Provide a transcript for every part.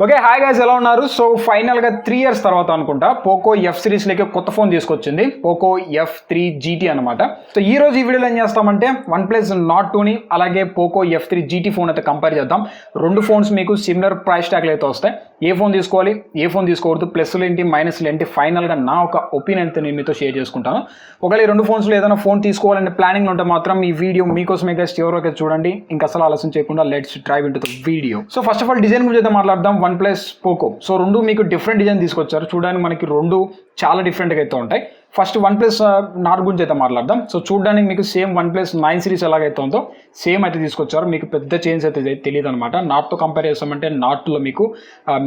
Okay hi guys ఎలా ఉన్నారు. So ఫైనల్గా 3 years తర్వాత అనుకుంటా పోకో ఎఫ్ సిరీస్లోకి కొత్త ఫోన్ తీసుకొచ్చింది, పోకో F3 GT అనమాట. సో ఈ రోజు ఈ వీడియోలో ఏం చేస్తామంటే OnePlus Nord 2ని అలాగే పోకో F3 GT ఫోన్ అయితే కంపేర్ చేద్దాం. రెండు ఫోన్స్ మీకు సిమిలర్ ప్రైస్ ట్యాగ్లు అయితే వస్తాయి. ఏ ఫోన్ తీసుకోవాలి, ఏ ఫోన్ తీసుకోకూడదు, ప్లస్లు ఏంటి మైనస్లు ఏంటి, ఫైనల్గా నా ఒక ఒపీనియన్ అయితే నేను మీతో షేర్ చేసుకుంటాను. ఒకవేళ ఈ రెండు ఫోన్స్లో ఏదైనా ఫోన్ తీసుకోవాలనే ప్లానింగ్ ఉంటే మాత్రం ఈ వీడియో మీకోసమే గైస్ ఎవరో చూడండి. ఇంకా అసలు ఆలస్యం చేయకుండా let's drive into the video. So first of all design గురించి అయితే మాట్లాడదాం. OnePlus పోకో సో రెండు మీకు డిఫరెంట్ డిజైన్ తీసుకొచ్చారు. చూడడానికి మనకి రెండు చాలా డిఫరెంట్గా అయితే ఉంటాయి. ఫస్ట్ OnePlus Nord గురించి అయితే మాట్లాడదాం. సో చూడడానికి మీకు సేమ్ OnePlus 9 సిరీస్ ఎలాగైతే ఉందో సేమ్ అయితే తీసుకొచ్చారు. మీకు పెద్ద చేంజ్ అయితే తెలియదు అనమాట. నాట్తో కంపేర్ చేస్తామంటే నాట్లో మీకు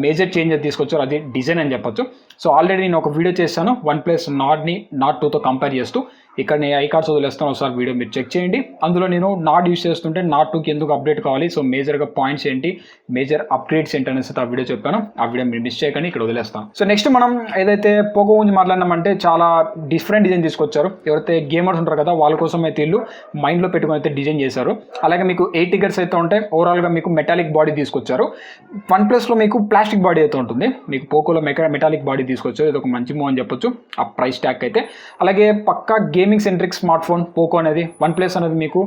మేజర్ చేంజ్ అయితే తీసుకొచ్చారు, అది డిజైన్ అని చెప్పొచ్చు. సో ఆల్రెడీ నేను ఒక వీడియో చేశాను OnePlus Nordని Nord 2తో కంపేర్ చేస్తూ. ఇక్కడ నేను ఐ కార్డ్స్ వదిలేస్తాను, ఒకసారి వీడియో మీరు చెక్ చేయండి. అందులో నేను Nord యూస్ చేస్తుంటే Nord 2కి ఎందుకు అప్డేట్ కావాలి, సో మేజర్గా పాయింట్స్ ఏంటి, మేజర్ అప్గ్రేడ్స్ ఏంటి అనేసి ఆ వీడియో చెప్పాను. ఆ వీడియో మీరు మిస్ చేయకండి, ఇక్కడ వదిలేస్తాను. సో నెక్స్ట్ మనం ఏదైతే పోకో గురించి మాట్లాడినామంటే చాలా డిఫరెంట్ డిజైన్ తీసుకొచ్చారు. ఎవరైతే గేమర్స్ ఉంటారు కదా వాళ్ళ కోసం అయితే వీళ్ళు మైండ్లో పెట్టుకుని అయితే డిజైన్ చేశారు. అలాగే మీకు 8 టికెట్స్ అయితే ఉంటాయి. ఓవరాల్గా మీకు మెటాలిక్ బాడీ తీసుకొచ్చారు. OnePlusలో మీకు ప్లాస్టిక్ బాడీ అయితే ఉంటుంది, మీకు పోకోలో మెటాలిక్ బాడీ తీసుకొచ్చారు. ఇది ఒక మంచి మూవ్ అని చెప్పొచ్చు ఆ ప్రైస్ ట్యాగ్ అయితే. అలాగే పక్కా gaming centric smart phone Poco అనేది. OnePlus అనేది మీకు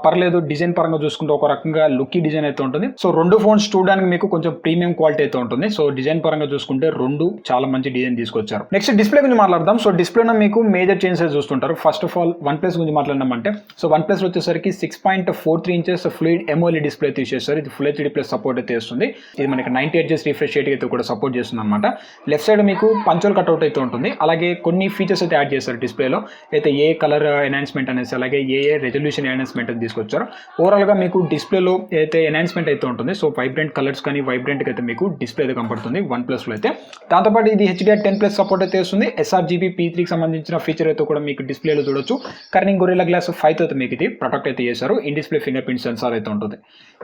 పర్లేదు డిజైన్ పరంగా చూసుకుంటే ఒక రకంగా లుక్కీ డిజైన్ అయితే ఉంటుంది. సో రెండు ఫోన్స్ చూడడానికి మీకు కొంచెం ప్రీమియం క్వాలిటీ అయితే ఉంటుంది. సో డిజైన్ పరంగా చూసుకుంటే రెండు చాలా మంచి డిజైన్ తీసుకొచ్చారు. నెక్స్ట్ డిస్ప్లే గురించి మాట్లాడదాం. సో డిస్ప్లేలో మీకు మేజర్ చేంజెస్ చూస్తుంటారు. ఫస్ట్ ఆఫ్ ఆల్ OnePlus గురించి మాట్లాడినామంటే సో OnePlus వచ్చేసరికి 6.43 inches ఫ్లూయిడ్ AMOLED డిస్ప్లే తీసేస్తారు. ఇది ఫుల్ HD ప్లస్ సపోర్ట్ అయితే వస్తుంది. ఇది మనకి 90 Hz రిఫ్రెష్ రేట్ అయితే కూడా సపోర్ట్ చేస్తుంది అనమాట. లెఫ్ట్ సైడ్ మీకు పంచోల్ కట్అవుట్ అయితే ఉంటుంది. అలాగే కొన్ని ఫీచర్స్ అయితే యాడ్ చేస్తారు డిస్ప్లేలో. అయితే ఏ కలర్ ఎన్హాన్స్మెంట్ అనేసి అలాగే ఏ రెజల్యూషన్ ఎన్హాన్స్మెంట్ అని తీసుకొచ్చారు. ఓవరాల్గా మీకు డిస్ప్లేలో అయితే ఎన్హాన్స్మెంట్ అయితే ఉంటుంది. సో వైబ్రెంట్ కలర్స్ కానీ వైబ్రెంట్గా అయితే మీకు డిస్ప్లే అయితే కనపడుతుంది OnePlusలో అయితే. దాంతోపాటు ఇది HDR10+ సపోర్ట్ అయితే వస్తుంది. sRGB P3కి సంబంధించిన ఫీచర్ అయితే కూడా మీకు డిస్ప్లేలో చూడొచ్చు. కర్నింగ్ గొరిల్లా గ్లాస్ 5 అయితే మీకు ఇది ప్రొటెక్ట్ అయితే చేశారు. In display finger print sensor అయితే ఉంటుంది.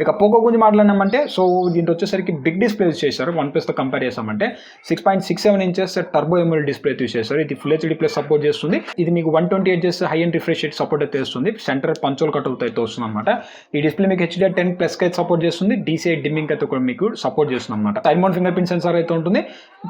ఇక పోకో గురించి మాట్లాడినామంటే సో దీంట్లో వచ్చేసరికి బిగ్ డిస్ప్లే యూస్ చేశారు. OnePlusతో కంపేర్ చేసామంటే 6.67 inches turbo AMOLED display use చేశారు. ఇది ఫుల్ HD ప్లస్ సపోర్ట్ చేస్తుంది. ఇది మీకు 120 Hz high and refresh rate support అయితే వస్తుంది. సెంటర్ పంచోల్ కట్అవుట్ అయితే వస్తుంది అనమాట. ఈ డిస్ప్లే మీకు HDR10+ అయితే సపోర్ట్ చేస్తుంది. DCI డిమ్మింగ్ అయితే కూడా మీకు సపోర్ట్ చేస్తుంది అనమాట. Side mount finger print sensor అయితే ఉంటుంది.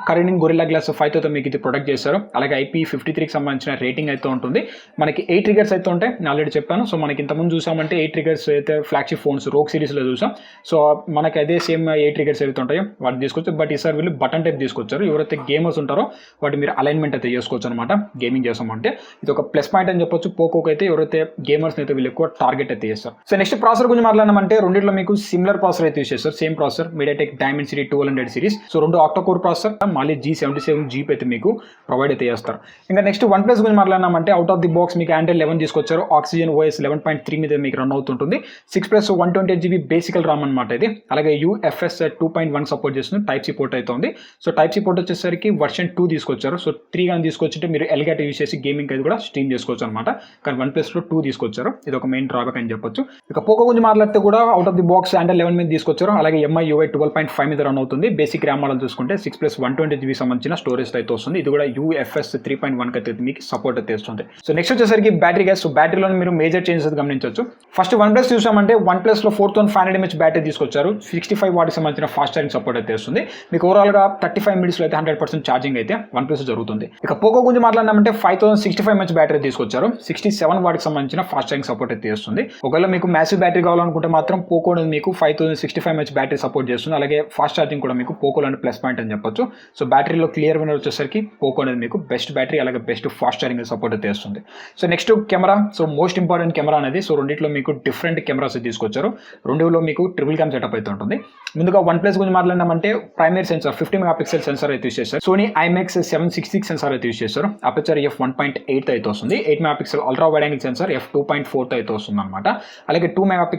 కర్నింగ్ గొరిల్లా గ్లాస్ 5 అయితే మీకు ఇది ప్రొటెక్ట్ చేశారు. అలాగే IP53కి సంబంధించిన రేటింగ్ అయితే ఉంటుంది. మనకి 8 ట్రిగర్స్ అయితే ఉంటాయి, నేను ఆల్రెడీ చెప్పాను. సో మనకి ఇంతకుముందు చూసామంటే 8 ట్రిగర్స్ అయితే ఫ్లాగ్షిప్ ఫోన్స్ రోగ్ సిరీస్లో చూసాం. సో మనకి అదే సేమ్ 8 ట్రిగర్స్ అయితే ఉంటాయో వాటి తీసుకొచ్చారు. బట్ ఈసారి వీళ్ళు బటన్ టైప్ తీసుకొచ్చారు. ఎవరైతే గేమర్స్ ఉంటారో వాటి మీరు అలైన్మెంట్ అయితే చేసుకోవచ్చు అనమాట. గేమింగ్ చేసామంటే ఇది ఒక ప్లస్ పాయింట్ అని చెప్పొచ్చు పోకోకి అయితే. ఎవరైతే గేమర్స్ అయితే వీళ్ళు ఎక్కువ టార్గెట్ అయితే చేస్తారు. సో నెక్స్ట్ ప్రాసెసర్ గురించి మాట్లాడినామంటే రెండింటిలో మీకు సిమిలర్ ప్రాసెసర్ అయితే యూస్ చేస్తారు. Same processor MediaTek Dimensity 1200 series. So రెండు ఆక్టోకోర్ ప్రాసెసర్, మళ్ళీ G77 జీప్ అయితే మీకు ప్రొవైడ్ అయితే చేస్తారు. ఇంకా నెక్స్ట్ OnePlus గురించి మాట్లాడినామంటే అవుట్ ఆఫ్ ది బాక్స్ మీకు Android 11 తీసుకొచ్చారు. Oxygen OS 11.3 మీద మీకు రన్ అవుతుంటుంది. 6+ 128GB బేసికల్ రామ్ అనమాట ఇది. అలాగే UFS 2.1 సపోర్ట్ చేస్తుంది. Type-C పోర్ట్ అయితే ఉంది. సో Type-C పోర్ట్ వచ్చేసరికి వర్షన్ 2 తీసుకొచ్చారు. సో 3 కానీ తీసుకొచ్చింటే మీరు ఎల్గాట్ యూస్ చేసి గేమింగ్ అయితే కూడా స్ట్రీమ్ చేసుకోవచ్చు అనమాట. కానీ OnePlusలో 2 తీసుకొచ్చారు. ఇది ఒక మెయిన్ డ్రాబ్యాక్ అని చెప్పొచ్చు. ఇక పోకో గురించి మాట్లాడితే కూడా out of the box Android 11 మీద తీసుకొచ్చారు. అలాగే MIUI 12.5 మీద రన్ అవుతుంది. బేసిక్ ర్యామ్ మోడల్ చూసుకుంటే 6+ 128GB సంబంధించిన స్టోరేజ్ అయితే వస్తుంది. ఇది కూడా UFS 3.1 అయితే మీకు సపోర్ట్ అయితే వస్తుంది. సో నెక్స్ట్ వచ్చేసరికి బ్యాటరీ గ్యాస్. సో బ్యాటరీలో మీరు మేజర్ చేంజెస్ గమనించవచ్చు. ఫస్ట్ OnePlus చూసామంటే OnePlusలో 4500 mAh బ్యాటరీ తీసుకొచ్చారు. 65 వాట్కి సంబంధించిన ఫాస్ట్ ఛార్జింగ్ సపోర్ట్ అయితే వస్తుంది. మీకు ఓవరాల్గా 35 minutesలో అయితే 100% ఛార్జింగ్ అయితే OnePlus జరుగుతుంది. ఇక పోకో గురించి మాట్లాడినామంటే 5065 mAh బ్యాటరీ తీసుకొచ్చారు. 67 వాట్కి సంబంధించిన ఫాస్ట్ ఛార్జింగ్ సపోర్ట్ అయితే వస్తుంది. ఒకవేళ మీకు మ్యాసివ్ బ్యాటరీ కావాలనుకుంటే మాత్రం పోకో అనేది మీకు 5065 mAh బ్యాటరీ సపోర్ట్ చేస్తుంది. అలాగే ఫాస్ట్ ఛార్జింగ్ కూడా మీకు పోకోలో ప్లస్ పాయింట్ అని చెప్పొచ్చు. సో బ్యాటరీలో క్లియర్ విన్నర్ వచ్చేసరికి పోకో అనేది మీకు బెస్ట్ బ్యాటరీ అలాగే బెస్ట్ ఫాస్ట్ ఛార్జింగ్ సపోర్ట్ అయితే వస్తుంది. So next camera. So most important camera అనేది. సో రెండిట్లో మీకు డిఫరెంట్ కెమెరాస్ తీసుకొచ్చారు. రెండులో మీకు ట్రిపుల్ క్యామ్ సెటప్ అయితే ఉంటుంది. ముందుగా OnePlus గురించి మాట్లాడినామంటే ప్రైమరీ సెన్సార్ 50 MP సెన్సార్ అయితే యూస్ చేస్తారు. సోనీ IMX 766 సెన్సార్ అయితే యూస్ చేస్తారు. అపర్చర్ f1.8 అయితే వస్తుంది. 8 MP ultra wide angle censor f2.4 అయితే వస్తుంది అనమాట. అలాగే 2 MP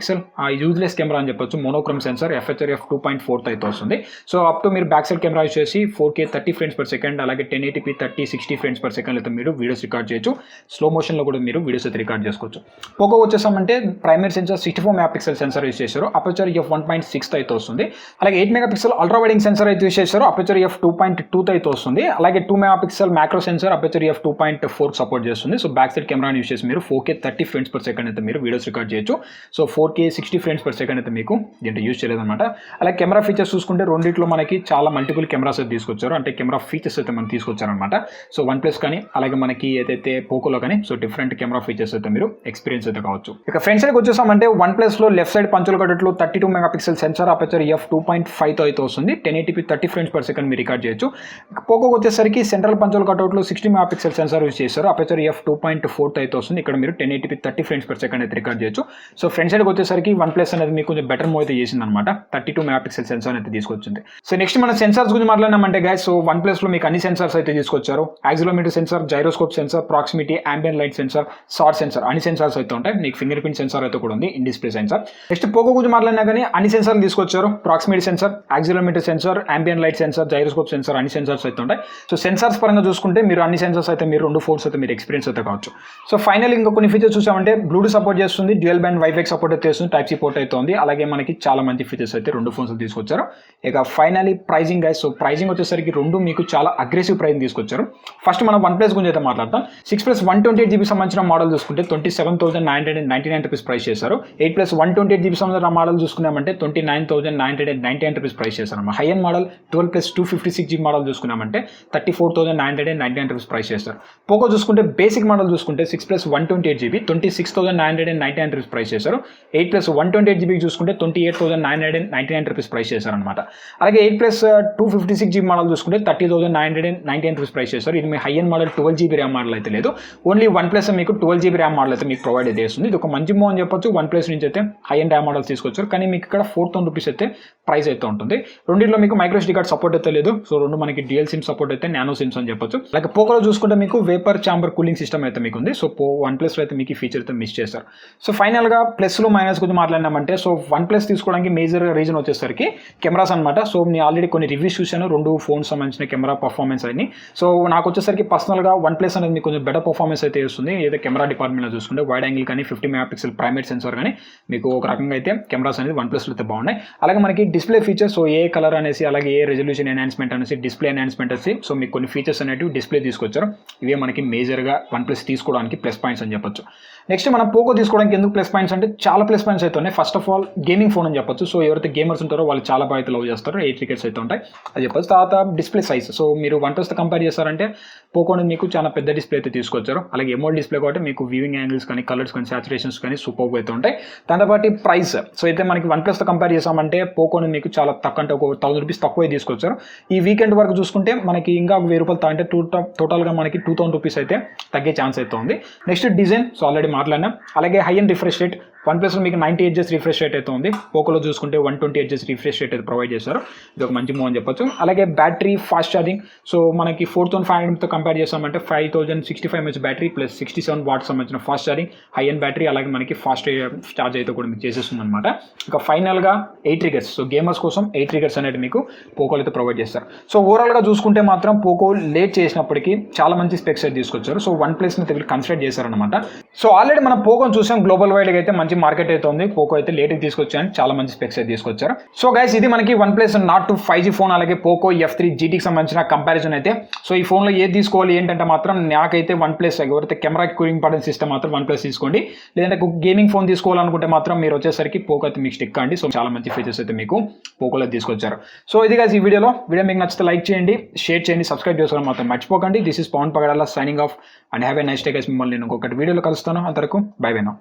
యూజ్లెస్ కెమెరా అని చెప్పొచ్చు. మోనోక్రోమ్ సెన్సార్ FHR f2.4 అయితే వస్తుంది. సో అప్ టు మీరు బ్యాక్ సైడ్ కెమెరా యూస్ చేసి 4K 30 frames per second అలాగే 1080p 30-60 frames per second అయితే మీరు వీడియోస్ రికార్డ్ చేయొచ్చు. స్లో మోషన్లో కూడా మీరు వీడియోస్ అయితే రికార్డ్ చేసుకోవచ్చు. పోకో వచ్చేసామంటే primary sensor 64 MP sensor use చేశారు. అపర్చర్ f1.6 అయితే వస్తుంది. అలాగే 8 MP ultra wide angle sensor అయితే యూస్ చేశారు. అపర్చర్ f2.2 అయితే వస్తుంది. అలాగే 2 MP macro sensor aperture f2.4 support చేస్తుంది. సో బ్యాక్ సైడ్ కెమెరాని యూస్ చేసి మీరు 4K 30 ఫ్రేమ్స్ పర్ సెకండ్ అయితే మీరు వీడియోస్ రికార్డ్ చేయొచ్చు. So 4K 60 frames per second అయితే మీకు దీంట్లో యూస్ చేయలేదన్నమాట. అలాగే కెమెరా ఫీచర్స్ చూసుకుంటే రెండిట్లో మనకి చాలా మల్టిపుల్ కెమెరాస్ అయితే తీసుకొచ్చారు, అంటే కెమెరా ఫీచర్స్ అయితే మనం తీసుకొచ్చారనమాట. సో OnePlus కానీ అలాగే మనకి ఏదైతే పోకోలో కానీ సో డిఫరెంట్ కెమెరా ఫీచర్స్ అయితే మీరు ఎక్స్పీరియన్స్ అయితే కావచ్చు. ఇక ఫ్రంట్ సైడ్కి వచ్చేసామంటే OnePlusలో లెఫ్ట్ సైడ్ పంచుల కట్టట్లో 32 మెగాపిక్సెల్ సెన్సార్ అపర్చర్ f2.5తో అయితే వస్తుంది. 1080p 30 ఫ్రేమ్స్ పర్ సెకండ్ మీరు రికార్డ్ చేయొచ్చు. పోకోకి వచ్చేసరికి సెంట్రల్ పంచుల కట్అవుట్లో 60 మెగాపిక్సెల్ సెన్సార్ యూస్ చేశారు, అపర్చర్ f2.4తో అయితే వస్తుంది. ఇక్కడ మీరు 1080p 30 ఫ్రేమ్స్ పర్ సెకండ్ అయితే రికార్డ్ చేయొచ్చు. సో ఫ్రంట్ సైడ్కి వచ్చేసరికి OnePlus అనేది మీకు కొంచెం బెటర్ మూవ్ అయితే చేసింది అనమాట, 32 మెగాపిక్సెల్ సెన్సార్ అయితే తీసుకొచ్చింది. సో నెక్స్ట్ మన సెన్సార్స్ గురించి మాట్లాడినామంటే గైస్, సో OnePlusలో మీకు అన్ని సెన్సార్స్ అయితే తీసుకొచ్చారు. Accelerometer sensor, gyroscope sensor, proximity, ambient light sensor, SAR sensor, అన్ని సెన్సార్స్ అయితే ఉంటాయి. మీకు ఫింగర్ ప్రింట్ సెన్సార్ అయితే కూడా ఉంది, in display sensor. Next Poco గురించి మాట్లాడినా కానీ అన్ని సెన్సార్లు తీసుకొచ్చారు. Proximity sensor, accelerometer sensor, ambient light sensor, gyroscope sensor, అన్ని సెన్సార్స్ అయితే ఉంటాయి. సో సెన్సార్స్ పరంగా చూసుకుంటే మీరు అన్ని సెన్సార్స్ అయితే మీరు 2 ఫోన్స్ అయితే మీరు ఎక్స్పీరియన్స్ అయితే కావచ్చు. సో ఫైనల్ ఇంకా కొన్ని ఫీచర్స్ చూసామంటే బ్లూటూత్ సపోర్ట్ చేస్తుంది, డ్యూయల్ బ్యాండ్ వైఫై సపోర్ట్ అయితే చేస్తుంది, టైప్ సి పోర్ట్ అయితే ఉంది. అలాగే మనకి చాలా మంచి ఫీచర్స్ అయితే 2 ఫోన్స్ తీసుకొచ్చారు. ఇక finally pricing guys, so pricing వచ్చేసరికి 2 మీకు చాలా అగ్రెసివ్ ప్రైజింగ్ తీసుకొచ్చారు. ఫస్ట్ మనం OnePlus గురించి అయితే మాట్లాడతాం. 6+ 128GB సంబంధించిన మోడల్ చూసుకుంటే 27,999 రూపీస్ ప్రైస్ చేశారు. 8+ 128GB సంబంధించిన మోడల్ చూసుకున్నామంటే 29,999 రూపీస్ ప్రైస్ చేశారు. High end model 12+ 256GB model చూసుకున్నామంటే 34,999 రూపీస్ ప్రైస్ చేస్తారు. పోకో చూసుకుంటే బేసిక్ మోడల్ చూసుకుంటే 6+ 128GB 26,999 రూపీస్ ప్రైస్ చేశారు. 8+ 128GB చూసుకుంటే 28,999 రూపీస్ ప్రైస్ చేశారు అనమాట. అలాగే 8+ 256GB మోడల్ చూసుకుంటే 30,999 రూపీస్ ప్రైస్ చేస్తారు. ఇది మీ high end model 12GB RAM model అయితే లేదు, ఓన్లీ OnePlus మీకు 12GB ర్యామ్ మోడల్ అయితే మీకు ప్రొవైడ్ అయితే చేస్తుంది. ఇది ఒక మంచి మూవ్ అని చెప్పొచ్చు. OnePlus నుంచి అయితే హై ఎండ్ ర్యామ్ మోడల్స్ తీసుకొచ్చారు, కానీ మీకు ఇక్కడ 4,000 రూపీస్ అయితే ప్రైస్ అయితే ఉంటుంది. రెండింటిలో మీకు మైక్రో SD కార్డ్ సపోర్ట్ అయితే లేదు. సో 2 మనకి డ్యూయల్ సిమ్ సపోర్ట్ అయితే, నానో సిమ్స్ అని చెప్పొచ్చు. అలాగే పోకోలో చూసుకుంటే మీకు వేపర్ చాంబర్ కూలింగ్ సిస్టమ్ అయితే మీకు ఉంది. సో OnePlusలో అయితే మీకు ఈ ఫీచర్ అయితే మిస్ చేస్తారు. సో ఫైనల్గా ప్లస్లో మైనస్ గురించి మాట్లాడినామంటే, సో OnePlus తీసుకోవడానికి మేజర్ రీజన్ వచ్చేసరికి కెమెరాస్ అనమాట. సో నేను ఆల్రెడీ కొన్ని రివ్యూస్ చూశాను 2 ఫోన్స్ సంబంధించిన కెమెరా పర్ఫార్మెన్స్ అని. సో నాకు వచ్చేసరికి పర్సనల్గా OnePlus అనేది మీకు కొంచెం బెటర్ పర్ఫార్మెన్స్ అయితే ఇస్తుంది. ఏదో కెమెరా డిపార్ట్మెంట్లో చూసుకుంటే వైడ్ యాంగిల్ కానీ 50 మెగాపిక్సెల్ ప్రైమరీ సెన్సార్ కానీ మీకు ఒక రకంగా అయితే కెమెరాస్ అనేది OnePlusలో అయితే బాగున్నాయి. అలాగే మనకి డిస్ప్లే ఫీచర్స్, సో ఏ కలర్ అనేసి అలాగే ఏ రెజల్యూషన్ ఎన్హాన్స్మెంట్ అనేసి డిస్ప్లే ఎన్హాన్స్మెంట్ అనేసి సో మీకు కొన్ని ఫీచర్స్ అనేవి డిస్ప్లే తీసుకొచ్చారు. ఇవే మనకి మేజర్గా OnePlus తీసుకోవడానికి ప్లస్ పాయింట్స్ అని చెప్పొచ్చు. నెక్స్ట్ మనం పోకో తీసుకోవడానికి ఎందుకు ప్లస్ పాయింట్స్ అంటే చాలా ప్లస్ పాయింట్స్ అయితే ఉన్నాయి. First of all gaming phone అని చెప్పొచ్చు. సో ఎవరైతే గేమర్స్ ఉంటారో వాళ్ళు చాలా బాగా అయితే లవ్ చేస్తారు. 8 టికెట్స్ అయితే ఉంటాయి అది చెప్పొచ్చు. తర్వాత డిస్ప్లే సైజ్, సో మీరు OnePlusతో కంపేర్ చేస్తారంటే పోకోని మీకు చాలా పెద్ద డిస్ప్లే అయితే తీసుకొచ్చారు. అలాగే ఎమోల్డ్ డిస్ప్లే కాబట్టి మీకు వ్యూయింగ్ యాంగిల్స్ కానీ కలర్స్ కానీ సాచురేషన్స్ కానీ సూపర్ అయితే ఉంటాయి. దాంతోపాటు ప్రైస్, సో అయితే మనకి OnePlusతో కంపేర్ చేసామంటే పోకోని మీకు చాలా తక్కువ, అంటే ఒక 1000 రూపీస్ తక్కువ తీసుకొచ్చారు. ఈ వీకెండ్ వరకు చూసుకుంటే మనకి ఇంకా 1000 రూపాయలు అంటే టోటల్గా మనకి 2000 రూపీస్ అయితే తగ్గే ఛాన్స్ అయితే ఉంది. నెక్స్ట్ డిజైన్, సో ఆల్రెడీ మాట్లాడినాం. అలాగే హై అండ్ రిఫ్రెష్ రేట్, OnePlusలో మీకు 90 Hz రిఫ్రెష్ రేట్ అయితే ఉంది. పోకోలో చూసుకుంటే 120 Hz రిఫ్రెష్ రేట్ అయితే ప్రొవైడ్ చేశారు. ఇది ఒక మంచి మూవ్ అని చెప్పొచ్చు. అలాగే బ్యాటరీ ఫాస్ట్ ఛార్జింగ్, సో మనకి 4500తో కంపేర్ చేస్తామంటే 5065 mAh బ్యాటరీ ప్లస్ 67 వాట్స్ సంబంధించిన fast charging, high and battery, అలాగే మనకి ఫాస్ట్ ఛార్జ్ అయితే కూడా మీకు చేసేస్తుంది అనమాట. ఇక ఫైనల్గా 8 ట్రిగర్స్, సో గేమర్స్ కోసం 8 ట్రిగర్స్ అనేది మీకు పోకోలో అయితే ప్రొవైడ్ చేస్తారు. సో ఓవరాల్గా చూసుకుంటే మాత్రం పోకో లేట్ చేసినప్పటికీ చాలా మంచి స్పెక్స్ అయితే తీసుకొచ్చారు. సో OnePlusని తెలుగు కన్సిడర్ చేశారనమాట. సో ఆల్రెడీ మనం పోకోని చూసాం, గ్లోబల్ వైడ్గా అయితే మంచి మార్కెట్ అయితే ఉంది. పోకో అయితే లేట్కి తీసుకొచ్చాను, చాలా మంచి స్పెక్స్ అయితే తీసుకొచ్చారు. సో గైస్ ఇది మనకి OnePlus Nord 2 5G ఫోన్, అలాగే పోకో F3 GTకి సంబంధించిన కంపారిజన్ అయితే. సో ఈ ఫోన్లో ఏది తీసుకోవాలి ఏంటంటే మాత్రం నాకైతే OnePlus, ఎవరైతే కెమెరాకి కూలింగ్ ఇంపార్టెన్స్ సిస్టమ్ మాత్రం OnePlus తీసుకోండి. లేదంటే గేమింగ్ ఫోన్ తీసుకోవాలనుకుంటే మాత్రం మీరు వచ్చేసరికి పోకో అయితే మీకు స్టిక్ అండి. సో చాలా మంచి ఫీచర్స్ అయితే మీకు పోకోలో తీసుకొచ్చారు. సో ఇది గైస్ ఈ వీడియో మీకు నచ్చితే లైక్ చేయండి, షేర్ చేయండి, సబ్స్క్రైబ్ చేసుకోవడం మాత్రం మర్చిపోకండి. This is Pavan Pagadala signing off and have a nice day guys. మిమ్మల్ని నేను ఇంకొకటి వీడియోలో కలుస్తాను. అంతవరకు బై బై నౌ.